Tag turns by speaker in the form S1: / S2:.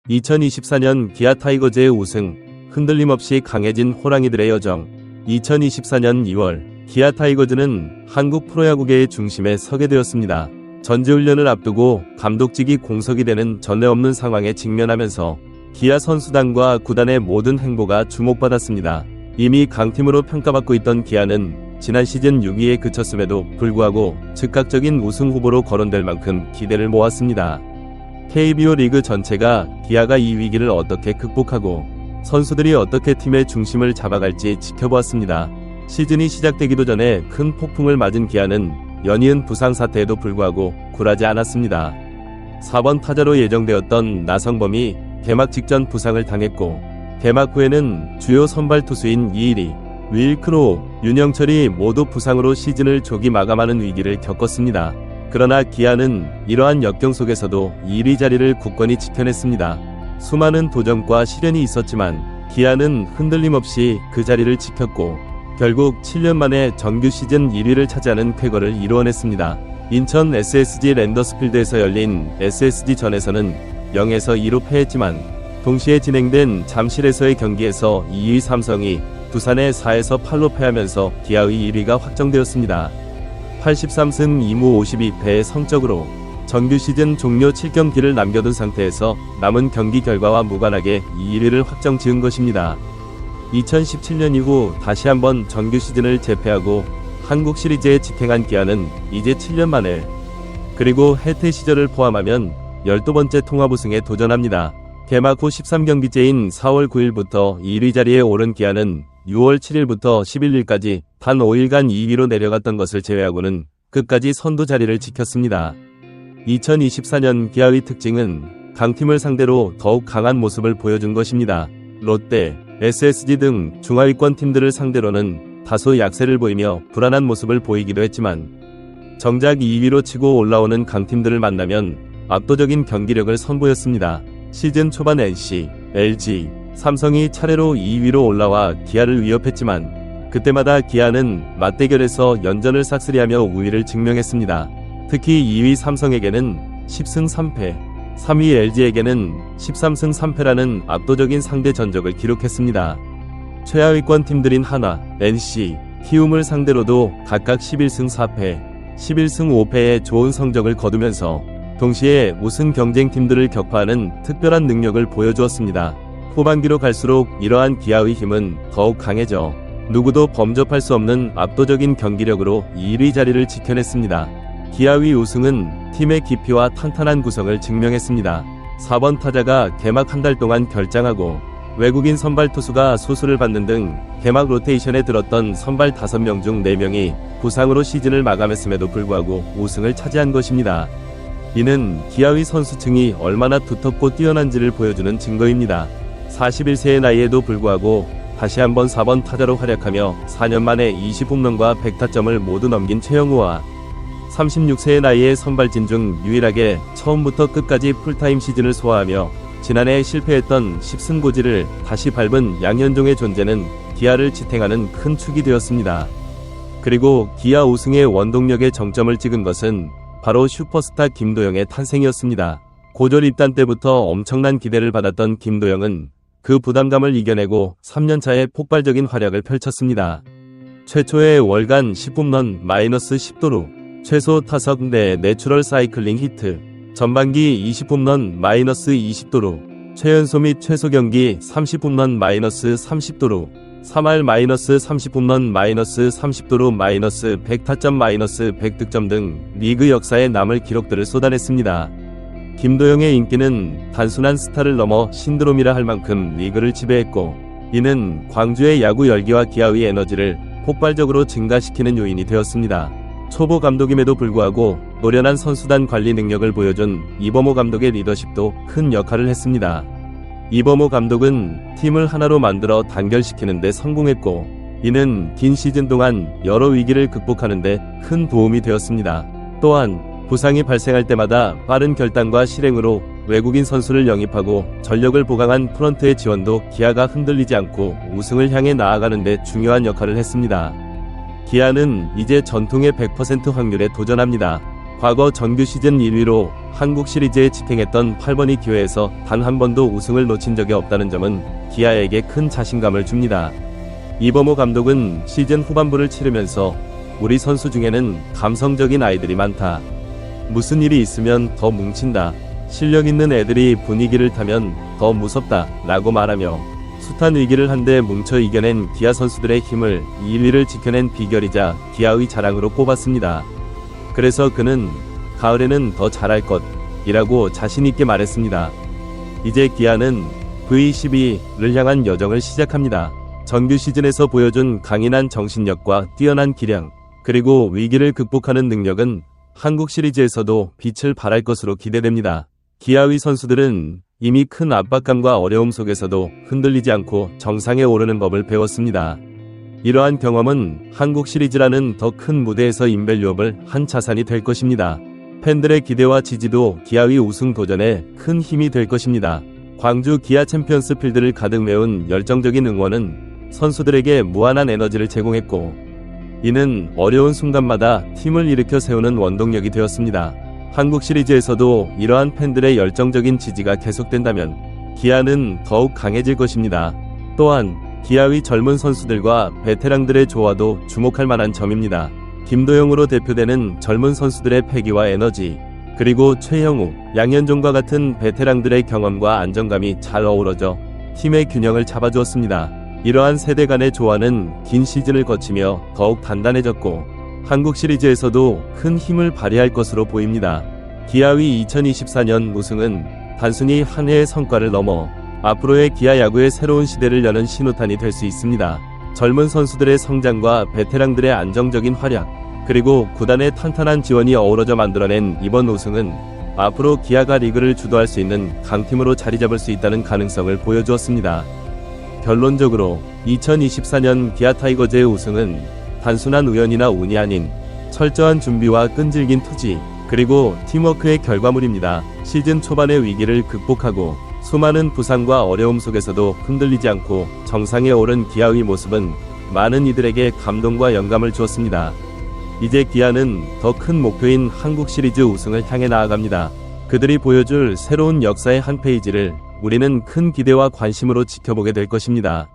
S1: (2024년) 기아 타이거즈의 우승, 흔들림 없이 강해진 호랑이들의 여정. 2024년 2월 기아 타이거즈는 한국 프로야구계의 중심에 서게 되었습니다. 전지훈련을 앞두고 감독직이 공석이 되는 전례 없는 상황에 직면하면서 기아 선수단과 구단의 모든 행보가 주목받았습니다. 이미 강팀으로 평가받고 있던 기아는 지난 시즌 6위에 그쳤음에도 불구하고 즉각적인 우승 후보로 거론될 만큼 기대를 모았습니다. KBO 리그 전체가 기아가 이 위기를 어떻게 극복하고 선수들이 어떻게 팀의 중심을 잡아갈지 지켜보았습니다. 시즌이 시작되기도 전에 큰 폭풍을 맞은 기아는 연이은 부상 사태에도 불구하고 굴하지 않았습니다. 4번 타자로 예정되었던 나성범이 개막 직전 부상을 당했고, 개막 후에는 주요 선발 투수인 이일이, 윌크로, 윤영철이 모두 부상으로 시즌을 조기 마감하는 위기를 겪었습니다. 그러나 기아는 이러한 역경 속에서도 1위 자리를 굳건히 지켜냈습니다. 수많은 도전과 시련이 있었지만 기아는 흔들림 없이 그 자리를 지켰고 결국 7년 만에 정규 시즌 1위를 차지하는 쾌거를 이루어냈습니다. 인천 SSG 랜더스필드에서 열린 SSG전에서는 0에서 2로 패했지만 동시에 진행된 잠실에서의 경기에서 2위 삼성이 두산에 4에서 8로 패하면서 기아의 1위가 확정되었습니다. 83승 2무 52패의 성적으로 정규 시즌 종료 7경기를 남겨둔 상태에서 남은 경기 결과와 무관하게 1위를 확정 지은 것입니다. 2017년 이후 다시 한번 정규 시즌을 재패하고 한국 시리즈에 직행한 기아는 이제 7년 만에, 그리고 해태 시절을 포함하면 12번째 통합 우승에 도전합니다. 개막 후 13경기째인 4월 9일부터 1위 자리에 오른 기아는 6월 7일부터 11일까지 단 5일간 2위로 내려갔던 것을 제외하고는 끝까지 선두 자리를 지켰습니다. 2024년 기아의 특징은 강팀을 상대로 더욱 강한 모습을 보여준 것입니다. 롯데, SSG 등 중하위권 팀들을 상대로는 다소 약세를 보이며 불안한 모습을 보이기도 했지만 정작 2위로 치고 올라오는 강팀들을 만나면 압도적인 경기력을 선보였습니다. 시즌 초반 NC, LG, 삼성이 차례로 2위로 올라와 기아를 위협했지만 그때마다 기아는 맞대결에서 연전을 싹쓸이하며 우위를 증명했습니다. 특히 2위 삼성에게는 10승 3패, 3위 LG에게는 13승 3패라는 압도적인 상대 전적을 기록했습니다. 최하위권 팀들인 하나, NC, 키움을 상대로도 각각 11승 4패, 11승 5패의 좋은 성적을 거두면서 동시에 우승 경쟁팀들을 격파하는 특별한 능력을 보여주었습니다. 후반기로 갈수록 이러한 기아의 힘은 더욱 강해져 누구도 범접할 수 없는 압도적인 경기력으로 1위 자리를 지켜냈습니다. 기아의 우승은 팀의 깊이와 탄탄한 구성을 증명했습니다. 4번 타자가 개막 한 달 동안 결장하고 외국인 선발 투수가 수술을 받는 등 개막 로테이션에 들었던 선발 5명 중 4명이 부상으로 시즌을 마감했음에도 불구하고 우승을 차지한 것입니다. 이는 기아의 선수층이 얼마나 두텁고 뛰어난지를 보여주는 증거입니다. 41세의 나이에도 불구하고 다시 한번 4번 타자로 활약하며 4년 만에 20홈런과 100타점을 모두 넘긴 최영우와 36세의 나이에 선발진 중 유일하게 처음부터 끝까지 풀타임 시즌을 소화하며 지난해 실패했던 10승 고지를 다시 밟은 양현종의 존재는 기아를 지탱하는 큰 축이 되었습니다. 그리고 기아 우승의 원동력의 정점을 찍은 것은 바로 슈퍼스타 김도영의 탄생이었습니다. 고졸 입단 때부터 엄청난 기대를 받았던 김도영은 그 부담감을 이겨내고 3년차에 폭발적인 활약을 펼쳤습니다. 최초의 월간 10홈런 -10도루, 최소 타석 내 내추럴 사이클링 히트, 전반기 20홈런 -20도루, 최연소 및 최소 경기 30홈런 -30도루, 3할 -30홈런 -30도루 -100타점 -100득점 등 리그 역사에 남을 기록들을 쏟아냈습니다. 김도영의 인기는 단순한 스타를 넘어 신드롬이라 할 만큼 리그를 지배했고, 이는 광주의 야구 열기와 기아의 에너지를 폭발적으로 증가시키는 요인이 되었습니다. 초보 감독임에도 불구하고 노련한 선수단 관리 능력을 보여준 이범호 감독의 리더십도 큰 역할을 했습니다. 이범호 감독은 팀을 하나로 만들어 단결시키는 데 성공했고, 이는 긴 시즌 동안 여러 위기를 극복하는 데 큰 도움이 되었습니다. 또한 부상이 발생할 때마다 빠른 결단과 실행으로 외국인 선수를 영입하고 전력을 보강한 프런트의 지원도 기아가 흔들리지 않고 우승을 향해 나아가는 데 중요한 역할을 했습니다. 기아는 이제 전통의 100% 확률에 도전합니다. 과거 정규 시즌 1위로 한국 시리즈에 지탱했던 8번이 기회에서 단 한 번도 우승을 놓친 적이 없다는 점은 기아에게 큰 자신감을 줍니다. 이범호 감독은 시즌 후반부를 치르면서 우리 선수 중에는 감성적인 아이들이 많다. 무슨 일이 있으면 더 뭉친다. 실력 있는 애들이 분위기를 타면 더 무섭다. 라고 말하며 숱한 위기를 한데 뭉쳐 이겨낸 기아 선수들의 힘을 1위를 지켜낸 비결이자 기아의 자랑으로 꼽았습니다. 그래서 그는 가을에는 더 잘할 것이라고 자신있게 말했습니다. 이제 기아는 V12를 향한 여정을 시작합니다. 정규 시즌에서 보여준 강인한 정신력과 뛰어난 기량, 그리고 위기를 극복하는 능력은 한국 시리즈에서도 빛을 발할 것으로 기대됩니다. 기아의 선수들은 이미 큰 압박감과 어려움 속에서도 흔들리지 않고 정상에 오르는 법을 배웠습니다. 이러한 경험은 한국 시리즈라는 더 큰 무대에서 인밸류업을 한 자산이 될 것입니다. 팬들의 기대와 지지도 기아의 우승 도전에 큰 힘이 될 것입니다. 광주 기아 챔피언스 필드를 가득 메운 열정적인 응원은 선수들에게 무한한 에너지를 제공했고, 이는 어려운 순간마다 팀을 일으켜 세우는 원동력이 되었습니다. 한국 시리즈에서도 이러한 팬들의 열정적인 지지가 계속된다면 기아는 더욱 강해질 것입니다. 또한 기아의 젊은 선수들과 베테랑들의 조화도 주목할 만한 점입니다. 김도영으로 대표되는 젊은 선수들의 패기와 에너지, 그리고 최형우, 양현종과 같은 베테랑들의 경험과 안정감이 잘 어우러져 팀의 균형을 잡아주었습니다. 이러한 세대 간의 조화는 긴 시즌을 거치며 더욱 단단해졌고 한국 시리즈에서도 큰 힘을 발휘할 것으로 보입니다. 기아의 2024년 우승은 단순히 한 해의 성과를 넘어 앞으로의 기아 야구의 새로운 시대를 여는 신호탄이 될 수 있습니다. 젊은 선수들의 성장과 베테랑들의 안정적인 활약, 그리고 구단의 탄탄한 지원이 어우러져 만들어낸 이번 우승은 앞으로 기아가 리그를 주도할 수 있는 강팀으로 자리잡을 수 있다는 가능성을 보여주었습니다. 결론적으로 2024년 기아 타이거즈의 우승은 단순한 우연이나 운이 아닌 철저한 준비와 끈질긴 투지, 그리고 팀워크의 결과물입니다. 시즌 초반의 위기를 극복하고 수많은 부상과 어려움 속에서도 흔들리지 않고 정상에 오른 기아의 모습은 많은 이들에게 감동과 영감을 주었습니다. 이제 기아는 더 큰 목표인 한국 시리즈 우승을 향해 나아갑니다. 그들이 보여줄 새로운 역사의 한 페이지를 우리는 큰 기대와 관심으로 지켜보게 될 것입니다.